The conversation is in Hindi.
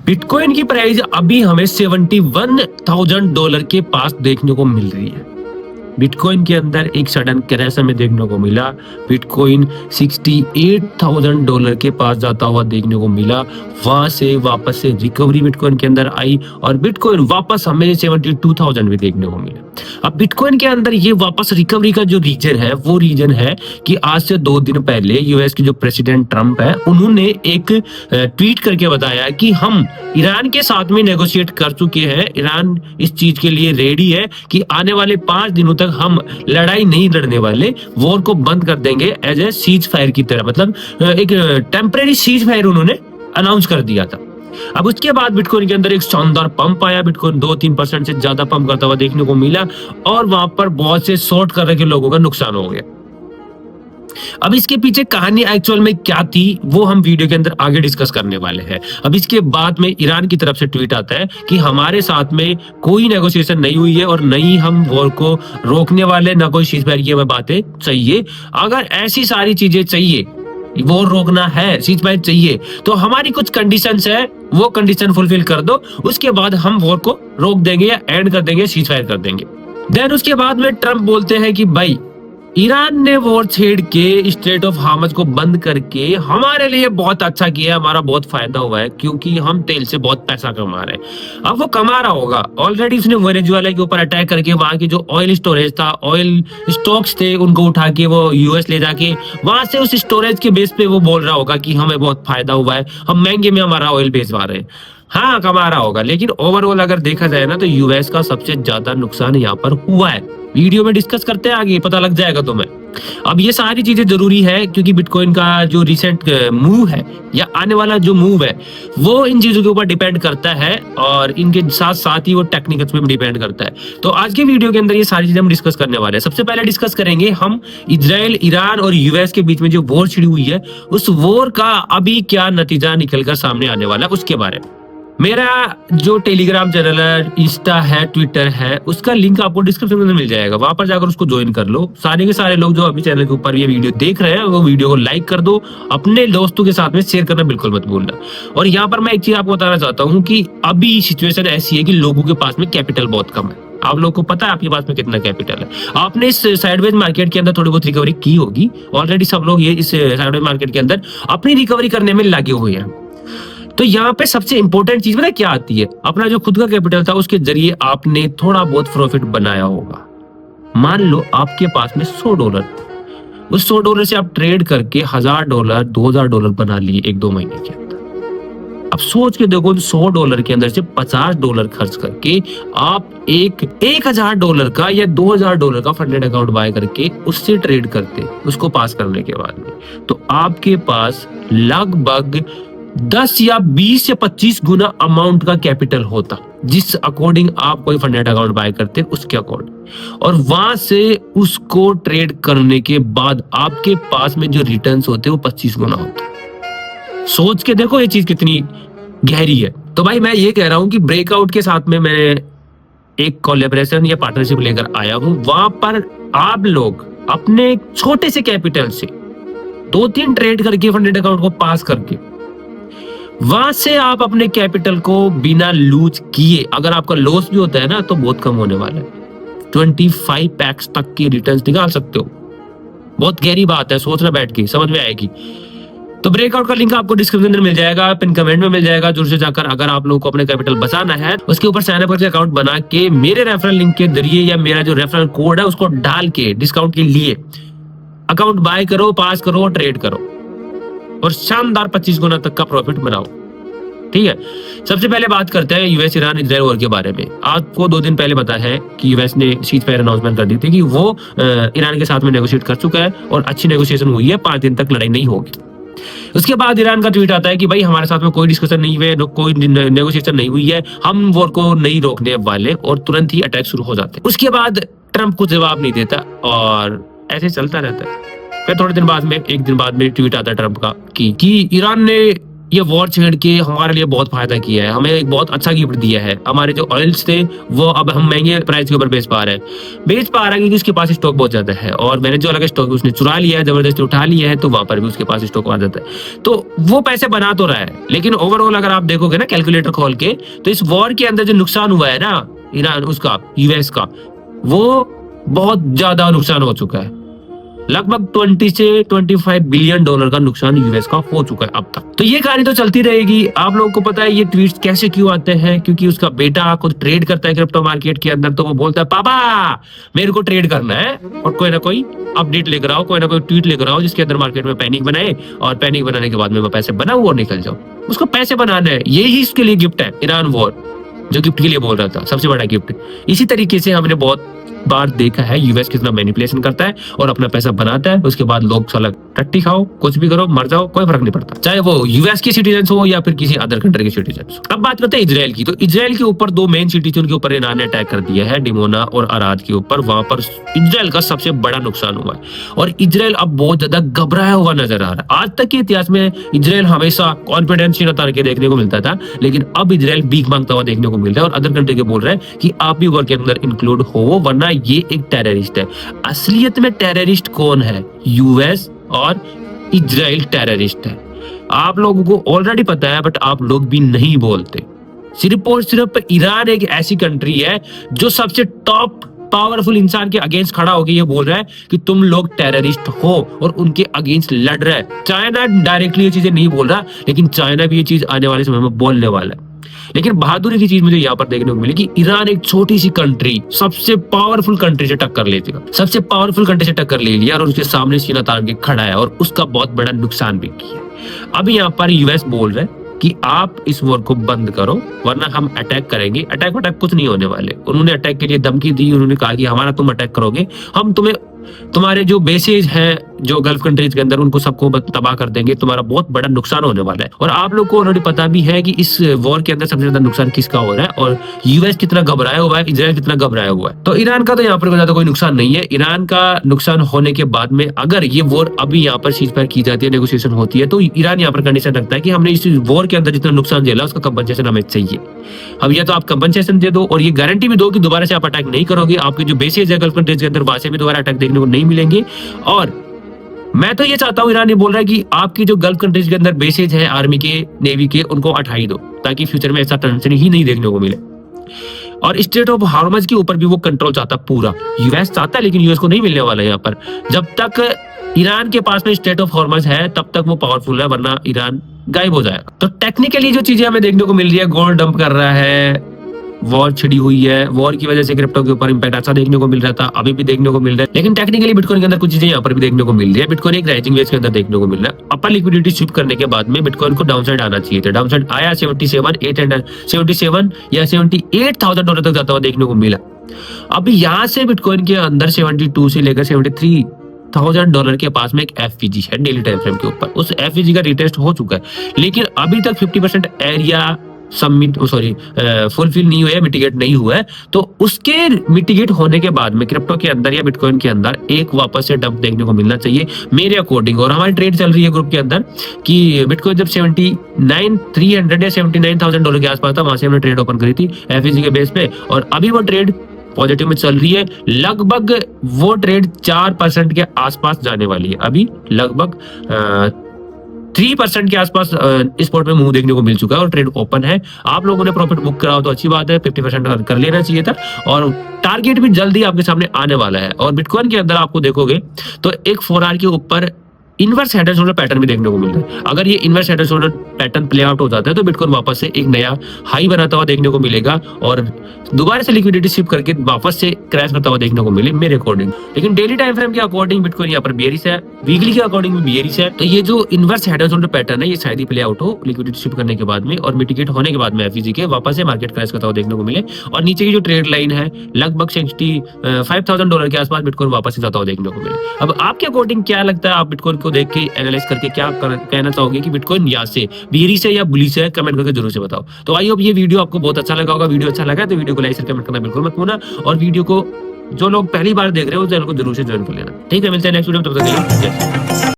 बिटकॉइन की प्राइस अभी हमें $71,000 के पास देखने को मिल रही है। बिटकॉइन के अंदर एक सडन क्रैश हमें देखने को मिला। बिटकॉइन $68,000 के पास जाता हुआ देखने को मिला। वहां से वापस से रिकवरी बिटकॉइन के अंदर आई और बिटकॉइन वापस हमें 72,000 भी देखने को मिला। अब बिटकॉइन के अंदर ये वापस रिकवरी का जो रीजन है वो रीजन है कि आज से 2 दिन पहले यूएस के जो प्रेसिडेंट ट्रंप है उन्होंने एक ट्वीट करके बताया कि हम ईरान के साथ में नेगोशिएट कर चुके हैं। ईरान इस चीज के लिए रेडी है कि आने वाले 5 दिनों तक हम लड़ाई नहीं लड़ने वाले, वॉर को बंद कर देंगे एज ए सीज फायर की तरह। मतलब एक टेम्परेरी सीज फायर उन्होंने अनाउंस कर दिया था। अब उसके बाद बिटकॉइन के अंदर एक शानदार पंप आया। बिटकॉइन 2-3% से ज्यादा पंप करता हुआ देखने को मिला और वहां पर बहुत से शॉर्ट कर रहे लोगों का नुकसान हो गया। अब इसके पीछे कहानी एक्चुअल में क्या थी वो हम वीडियो के अंदर आगे डिस्कस करने वाले हैं। अब इसके बाद में ईरान की तरफ से ट्वीट आता है कि हमारे साथ में कोई नेगोशिएशन नहीं हुई है और नहीं हम वॉर को रोकने वाले, ना कोई सीज फायर की हमें बातें चाहिए। अगर ऐसी सारी चीजें चाहिए, वॉर रोकना है, सीज फायर चाहिए, तो हमारी कुछ कंडीशंस है, वो कंडीशन फुलफिल कर दो, उसके बाद हम वॉर को रोक देंगे या एंड कर देंगे, सीज फायर कर देंगे। देन उसके बाद में ट्रंप बोलते हैं कि भाई ईरान ने वॉर छेड़ के स्ट्रेट ऑफ हार्मज को बंद करके हमारे लिए बहुत अच्छा किया, हमारा बहुत फायदा हुआ है क्योंकि हम तेल से बहुत पैसा कमा रहे हैं। अब वो कमा रहा होगा, ऑलरेडी उसने वेनेजुएला के ऊपर अटैक करके वहां की जो ऑयल स्टोरेज था, ऑयल स्टॉक्स थे, उनको उठा के वो यूएस ले जाके वहां से उस स्टोरेज के बेस पे वो बोल रहा होगा कि हमें बहुत फायदा हुआ है, हम महंगे में हमारा ऑयल बेचवा रहे हैं। हाँ, कमा रहा होगा, लेकिन ओवरऑल अगर देखा जाए ना तो यूएस का सबसे ज्यादा नुकसान यहाँ पर हुआ है। वीडियो में डिस्कस करते हैं, आगे पता लग जाएगा तुम्हें। अब ये सारी चीजें जरूरी है क्योंकि बिटकॉइन का जो रिसेंट मूव है या आने वाला जो मूव है वो इन चीजों के ऊपर डिपेंड करता है और इनके साथ साथ ही वो टेक्निकल्स पे भी डिपेंड करता है। तो आज के वीडियो के अंदर ये सारी चीजें हम डिस्कस करने वाले हैं। सबसे पहले डिस्कस करेंगे हम इजराइल, ईरान और यूएस के बीच में जो वॉर छिड़ी हुई है उस वॉर का अभी क्या नतीजा निकलकर सामने आने वाला है उसके बारे में। मेरा जो टेलीग्राम चैनल है, इंस्टा है, ट्विटर है, उसका लिंक आपको डिस्क्रिप्शन में मिल जाएगा, वहां पर जाकर उसको ज्वाइन कर लो। सारे के सारे लोग जो अभी चैनल के ऊपर ये वीडियो देख रहे हैं वो वीडियो को लाइक कर दो, अपने दोस्तों के साथ में शेयर करना बिल्कुल मत भूलना। और यहाँ पर मैं एक चीज आपको बताना चाहता हूँ कि अभी सिचुएशन ऐसी है कि लोगों के पास में कैपिटल बहुत कम है। आप लोगों को पता है आपके पास में कितना कैपिटल है। आपने इस साइडवेज मार्केट के अंदर थोड़ी बहुत रिकवरी की होगी, ऑलरेडी सब लोग ये इस साइडवेज मार्केट के अंदर अपनी रिकवरी करने में लगे हुए हैं। तो यहाँ पे सबसे इंपॉर्टेंट चीज पता क्या आती है, अपना जो खुद का कैपिटल था उसके जरिए आपने थोड़ा बहुत प्रॉफिट बनाया होगा। मान लो आपके पास में $100, उस $100 से आप ट्रेड करके $1,000, $2,000 बना लिए 1-2 महीने के अंदर। अब सोच के देखो, $100 के अंदर से $50 खर्च करके आप एक $1,000 का या $2,000 का फंडेड अकाउंट बाय करके उससे ट्रेड करते, उसको पास करने के बाद में तो आपके पास लगभग 10 या 20 या 25 गुना अमाउंट का कैपिटल होता, जिस अकॉर्डिंग आप कोई फंडेड अकाउंट बाय करते उसके अकॉर्डिंग। और वहां से उसको ट्रेड करने के बाद आपके पास में जो रिटर्न्स होते हैं वो 25 गुना होता। सोच के देखो ये चीज कितनी गहरी है। तो भाई मैं ये कह रहा हूं कि ब्रेकआउट के साथ में मैं एक कोलैबोरेशन या पार्टनरशिप लेकर आया हूं। वहां पर आप लोग अपने छोटे से कैपिटल से 2-3 ट्रेड करके फंडेड अकाउंट को पास करके वहां से आप अपने कैपिटल को बिना लूज किए, अगर आपका लॉस भी होता है ना तो बहुत कम होने वाला है, 25x तक की रिटर्न्स निकाल सकते हो। बहुत गहरी बात है, सोचना बैठ के समझ में आएगी। तो ब्रेकआउट का लिंक आपको डिस्क्रिप्शन में मिल जाएगा, पिन कमेंट में मिल जाएगा। जरूर से जाकर अगर आप लोगों को अपने कैपिटल बचाना है उसके ऊपर साइन अप करके अकाउंट बना के मेरे रेफरल लिंक के जरिए या मेरा जो रेफरल कोड है उसको डाल के डिस्काउंट के लिए अकाउंट बाय करो, पास करो, ट्रेड करो और शानदार 25 गुना तक का प्रॉफिट बनाओ। ठीक है, सबसे पहले बात करते हैं यूएस ईरान इजराइल वॉर के बारे में। आपको 2 दिन पहले पता है कि यूएस ने सीज फायर अनाउंसमेंट कर दी थी कि वो ईरान के साथ में नेगोशिएट कर चुका है और अच्छी नेगोशिएशन हुई है, 5 दिन तक लड़ाई नहीं होगी। उसके बाद ईरान का ट्वीट आता है कि भाई हमारे साथ में कोई डिस्कशन नहीं हुए, कोई नेगोशिएशन नहीं हुई है, हम वॉर को नहीं रोकने वाले, और तुरंत ही अटैक शुरू हो जाते हैं। उसके बाद ट्रंप को जवाब नहीं देता और ऐसे चलता रहता है। फिर थोड़े दिन बाद में, 1 दिन बाद में ट्वीट आता है ट्रंप का कि ईरान ने ये वॉर छेड़ के हमारे लिए बहुत फायदा किया है, हमें एक बहुत अच्छा गिफ्ट दिया है। हमारे जो ऑयल्स थे वो अब हम महंगे प्राइस के ऊपर बेच पा रहे हैं क्योंकि उसके पास स्टॉक बहुत ज्यादा है, और मैंने जो अलग स्टॉक उसने चुरा लिया है, जबरदस्ती उठा लिया है, तो वहां पर भी उसके पास स्टॉक आ जाता है। तो वो पैसे बना तो रहा है, लेकिन ओवरऑल अगर आप देखोगे ना कैलकुलेटर खोल के, तो इस वॉर के अंदर जो नुकसान हुआ है ना ईरान उसका, यूएस का, वो बहुत ज्यादा नुकसान हो चुका है। लगभग 20 से 25 बिलियन डॉलर का नुकसान यूएस का हो चुका है अब तक। तो ये कहानी तो चलती रहेगी। आप लोगों को पता है ये ट्वीट्स कैसे क्यों आते हैं, क्योंकि उसका बेटा खुद ट्रेड करता है क्रिप्टो मार्केट के अंदर, तो वो बोलता है पापा मेरे को ट्रेड करना है, और कोई ना कोई अपडेट लेकर आओ, कोई ना कोई ट्वीट लेकर आओ जिसके अंदर मार्केट में पैनिक बनाए, और पैनिक बनाने के बाद में मैं पैसे बनाऊं और निकल जाऊं। उसको पैसे बनाना है, यही इसके लिए गिफ्ट है ईरान वॉर, जो गिफ्ट के लिए बोल रहा था, सबसे बड़ा गिफ्ट। इसी तरीके से हमने बहुत बार देखा है यूएस कितना मैनिपुलेशन करता है और अपना पैसा बनाता है, उसके बाद लोग साला टट्टी खाओ, कुछ भी करो, मर जाओ, कोई फर्क नहीं पड़ता, चाहे वो यूएस के सिटीजन हो या फिर किसी अदर कंट्री के सिटीजन। अब बात करते हैं इजराइल की। तो इजराइल के ऊपर दो मेन सिटी थी, उनके ऊपर ईरान ने अटैक कर दिया है, डिमोना और अराद के ऊपर। वहां पर इजराइल का सबसे बड़ा नुकसान हुआ है, और इजराइल अब बहुत ज्यादा घबराया हुआ नजर आ रहा है। आज तक के इतिहास में इजराइल हमेशा कॉन्फिडेंस उतार के देखने को मिलता था, लेकिन अब इजराइल भीख मांगता हुआ देखने को मिल रहा है, और अदर कंट्री के बोल रहा है कि आप भी वॉर के अंदर इंक्लूड हो, वरना ये एक टेररिस्ट है। असलियत में टेररिस्ट कौन है? यूएस और इजराइल टेररिस्ट है। आप लोगों को ऑलरेडी पता है, बट आप लोग भी नहीं बोलते। सिर्फ और सिर्फ ईरान एक ऐसी कंट्री है जो सबसे टॉप पावरफुल इंसान के अगेंस्ट खड़ा होकर ये बोल रहा है कि तुम लोग टेररिस्ट हो, और उनके अगेंस्ट लड़ रहा है। चाइना डायरेक्टली ये चीजें नहीं बोल रहा, लेकिन चाइना भी ये चीज आने वाले समय में बोलने वाला है। लेकिन बहादुरी की चीज मुझे यहाँ पर देखने को मिली कि ईरान एक छोटी सी कंट्री सबसे पावरफुल कंट्री से टक्कर ले लिया, सबसे पावरफुल कंट्री से टक्कर ले लिया, और उसके सामने सीना तान के खड़ा है, और उसका बहुत बड़ा नुकसान भी किया। अब यहाँ पर यूएस बोल रहे हैं कि आप इस वॉर को बंद करो, वरना हम अटैक करेंगे। अटैक कुछ नहीं होने वाले। उन्होंने अटैक के लिए धमकी दी, उन्होंने कहा कि हमारा तुम अटैक करोगे, हम तुम्हारे जो बेसेज हैं जो गल्फ कंट्रीज के अंदर, उनको सबको तबाह कर देंगे, तुम्हारा बहुत बड़ा नुकसान होने वाला है। और आप लोग को ऑलरेडी पता भी है कि इस वॉर के अंदर सबसे ज्यादा नुकसान किसका हो रहा है, और यूएस कितना घबराया हुआ है, इजराइल कितना घबराया हुआ है। तो ईरान का तो यहाँ पर ज्यादा कोई नुकसान नहीं है। ईरान का नुकसान होने के बाद में अगर ये वॉर अभी यहाँ पर सीज फायर की जाती है, नेगोशिएशन होती है, तो ईरान यहाँ पर कंडीशन रखता है कि हमने इस वॉर के अंदर जितना नुकसान झेला उसका कंपनसेशन हमें चाहिए। अब या तो आप कंपनसेशन दे दो, और ये गारंटी भी दो कि दोबारा से आप अटैक नहीं करोगे, आपके जो बेसेज है गल्फ कंट्रीज के अंदर वहां से भी दोबारा अटैक देखने को नहीं मिलेंगे। और मैं तो ये चाहता हूं, ईरान ये बोल रहा है कि आपकी जो गल्फ कंट्रीज के अंदर बेसेज है आर्मी के, नेवी के, उनको हटा ही दो, ताकि फ्यूचर में ऐसा टेंशन ही नहीं देखने को मिले। और स्ट्रेट ऑफ हार्मज के ऊपर भी वो कंट्रोल चाहता पूरा। यूएस चाहता है, लेकिन यूएस को नहीं मिलने वाला है यहाँ पर। जब तक ईरान के पास में स्ट्रेट ऑफ हार्मज है तब तक वो पावरफुल है, वरना ईरान गायब हो जाएगा। तो टेक्निकली जो चीजें हमें देखने को मिल रही है, गोल्ड डंप कर रहा है, वॉर छिड़ी हुई है, वॉर की वजह से क्रिप्टो के ऊपर इंपैक्ट अच्छा देखने को मिल रहा था, अभी भी देखने को मिल रहा है। लेकिन टेक्निकली बिटकॉइन के अंदर कुछ चीजें यहाँ पर भी देखने को मिल रही है। बिटकॉइन एक राइजिंग वेव के अंदर देखने को मिल रहा है। अपर लिक्विडिटी स्विप करने के बाद में बिटकॉइन को डाउनसाइड आना चाहिए था। डाउनसाइड आया 77 या 78,000 डॉलर तक जाता हुआ देखने को मिला। अभी यहाँ से बिटकॉइन के अंदर 72 से लेकर 73,000 डॉलर के पास में एक एफवीजी है डेली टाइम फ्रेम के ऊपर। उस एफवीजी का रिटेस्ट हो चुका है, लेकिन अभी तक 50% एरिया फुलफिल नहीं हुआ है, मिटिगेट नहीं हुआ है। तो उसके मिटिगेट होने के बाद में क्रिप्टो के अंदर या बिटकॉइन के अंदर एक वापस से डंप देखने को मिलना चाहिए मेरे अकॉर्डिंग। और हमारी ट्रेड चल रही है ग्रुप के अंदर कि बिटकॉइन जब 79,300 या 79,000 डॉलर के आसपास था, वहां से हमने ट्रेड ओपन करी थी एफईजी के बेस पे, और अभी वो ट्रेड पॉजिटिव में चल रही है। लगभग वो ट्रेड 4% के आसपास जाने वाली है। अभी लगभग 3% के आसपास स्पॉट में मुंह देखने को मिल चुका है, और ट्रेड ओपन है। आप लोगों ने प्रॉफिट बुक करा हो तो अच्छी बात है, 50% कर लेना चाहिए था, और टारगेट भी जल्दी आपके सामने आने वाला है। और बिटकॉइन के अंदर आपको देखोगे तो एक 4 आवर के ऊपर inverse head and shoulder pattern भी देखने को मिल रहा है। अगर ये inverse head and shoulder pattern play out हो जाता है तो बिटकॉइन वापस से एक नया हाई बनाता हुआ देखने को मिलेगा, और दोबारा से लिक्विडिटी शिफ्ट करके वापस से क्रैश करता हुआ देखने को मिले मेरे अकॉर्डिंग। लेकिन डेली टाइम फ्रेम के अकॉर्डिंग बिटकॉइन यहाँ पर बेयरिश है, वीकली के अकॉर्डिंग भी बेयरिश है। तो ये जो inverse head and shoulder pattern है, ये शायद ही प्ले आउट हो लिक्विडिटी शिफ्ट करने के बाद में, और मिटिगेट होने के बाद में एफईजी के वापस से मार्केट क्रैश करता हुआ देखने को मिले। और नीचे की जो ट्रेड लाइन है लगभग 65,000 डॉलर के आसपास बिटकॉइन वापस से जाता हुआ देखने को मिले। अब आपके अकॉर्डिंग क्या लगता है? आप बिटकॉइन को देख के एनालाइज करके क्या कहना चाहोगे कि बिटकॉइन यहाँ से बेयरिश है या बुलिश है? कमेंट करके जरूर से बताओ। तो आई होप ये वीडियो आपको बहुत अच्छा लगा होगा। वीडियो अच्छा लगा तो वीडियो को लाइक शेयर कमेंट करना बिल्कुल मत भूलना, और वीडियो को जो लोग पहली बार देख रहे हो चैनल को जरूर से ज्वाइन कर लेना। ठीक है, मिलते हैं नेक्स्ट वीडियो में, तब तक के लिए जय।